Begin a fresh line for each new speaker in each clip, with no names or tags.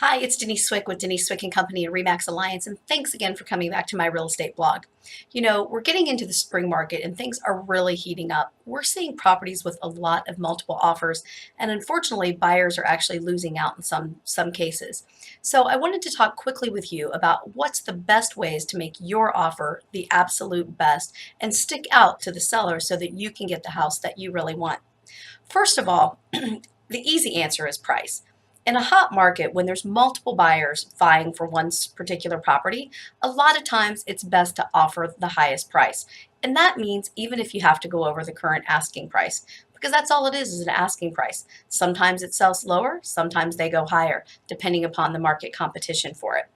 Hi, it's Denise Swick with Denise Swick and Company and Remax Alliance, and thanks again for coming back to my real estate blog. We're getting into the spring market and things are really heating up. We're seeing properties with a lot of multiple offers, and unfortunately, buyers are actually losing out in some cases. So I wanted to talk quickly with you about what's the best ways to make your offer the absolute best and stick out to the seller so that you can get the house that you really want. First of all, the easy answer is price. In a hot market, when there's multiple buyers vying for one particular property, a lot of times it's best to offer the highest price. And that means even if you have to go over the current asking price, because that's all it is an asking price. Sometimes it sells lower, sometimes they go higher, depending upon the market competition for it.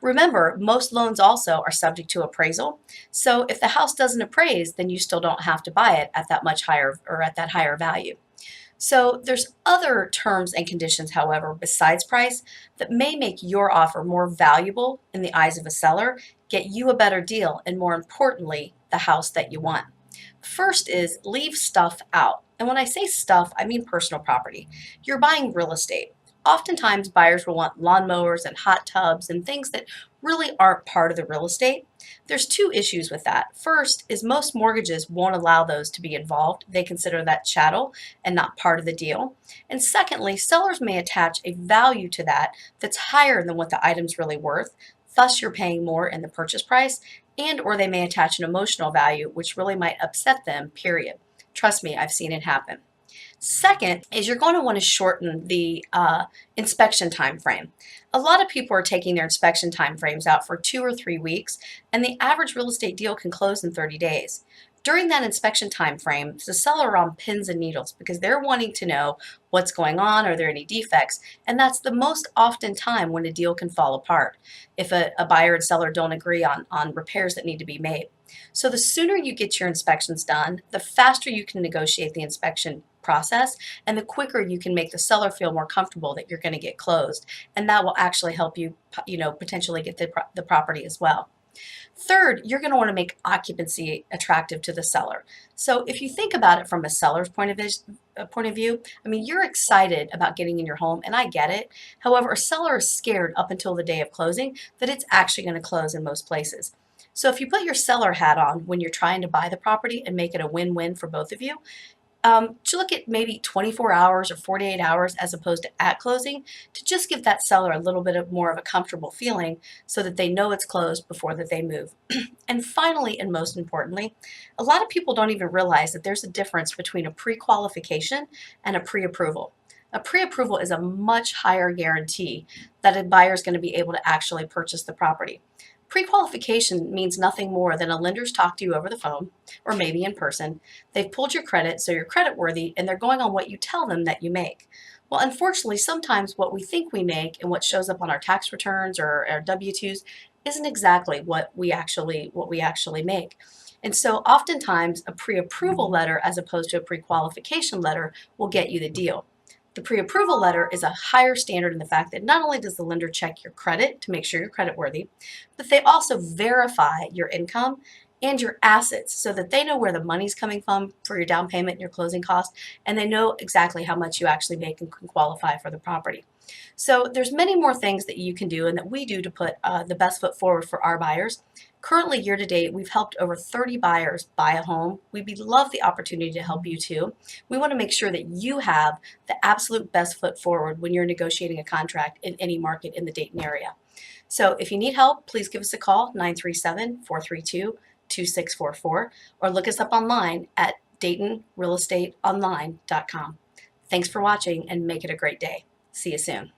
Remember, most loans also are subject to appraisal. So if the house doesn't appraise, then you still don't have to buy it at that much higher or at that higher value. So there's other terms and conditions, however, besides price that may make your offer more valuable in the eyes of a seller, get you a better deal, and more importantly, the house that you want. First is leave stuff out. And when I say stuff, I mean personal property. You're buying real estate. Oftentimes, buyers will want lawnmowers and hot tubs and things that really aren't part of the real estate. There's two issues with that. First is most mortgages won't allow those to be involved. They consider that chattel and not part of the deal. And secondly, sellers may attach a value to that that's higher than what the item's really worth. Thus, you're paying more in the purchase price, and or they may attach an emotional value, which really might upset them, period. Trust me, I've seen it happen. Second is you're going to want to shorten the inspection time frame. A lot of people are taking their inspection time frames out for 2 or 3 weeks, and the average real estate deal can close in 30 days. During that inspection time frame, the seller are on pins and needles because they're wanting to know what's going on, are there any defects, and that's the most often time when a deal can fall apart if a buyer and seller don't agree on repairs that need to be made. So the sooner you get your inspections done, the faster you can negotiate the inspection process, and the quicker you can make the seller feel more comfortable that you're going to get closed, and that will actually help you, potentially get the property as well. Third, you're going to want to make occupancy attractive to the seller. So if you think about it from a seller's point of view, I mean, you're excited about getting in your home, and I get it. However, a seller is scared up until the day of closing that it's actually going to close in most places. So if you put your seller hat on when you're trying to buy the property and make it a win-win for both of you, to look at maybe 24 hours or 48 hours as opposed to at closing to just give that seller a little bit more of a comfortable feeling so that they know it's closed before that they move. And finally, and most importantly, a lot of people don't even realize that there's a difference between a pre-qualification and a pre-approval. A pre-approval is a much higher guarantee that a buyer is going to be able to actually purchase the property. Pre-qualification means nothing more than a lender's talked to you over the phone or maybe in person. They've pulled your credit, so you're credit worthy, and they're going on what you tell them that you make. Well, unfortunately, sometimes what we think we make and what shows up on our tax returns or our W-2s isn't exactly what we actually make. And so oftentimes a pre-approval letter as opposed to a pre-qualification letter will get you the deal. The pre-approval letter is a higher standard in the fact that not only does the lender check your credit to make sure you're creditworthy, but they also verify your income and your assets so that they know where the money's coming from for your down payment and your closing costs, and they know exactly how much you actually make and can qualify for the property. So there's many more things that you can do and that we do to put the best foot forward for our buyers. Currently, year to date, we've helped over 30 buyers buy a home. We'd love the opportunity to help you too. We want to make sure that you have the absolute best foot forward when you're negotiating a contract in any market in the Dayton area. So if you need help, please give us a call, 937-432-2644, or look us up online at DaytonRealEstateOnline.com. Thanks for watching and make it a great day. See you soon.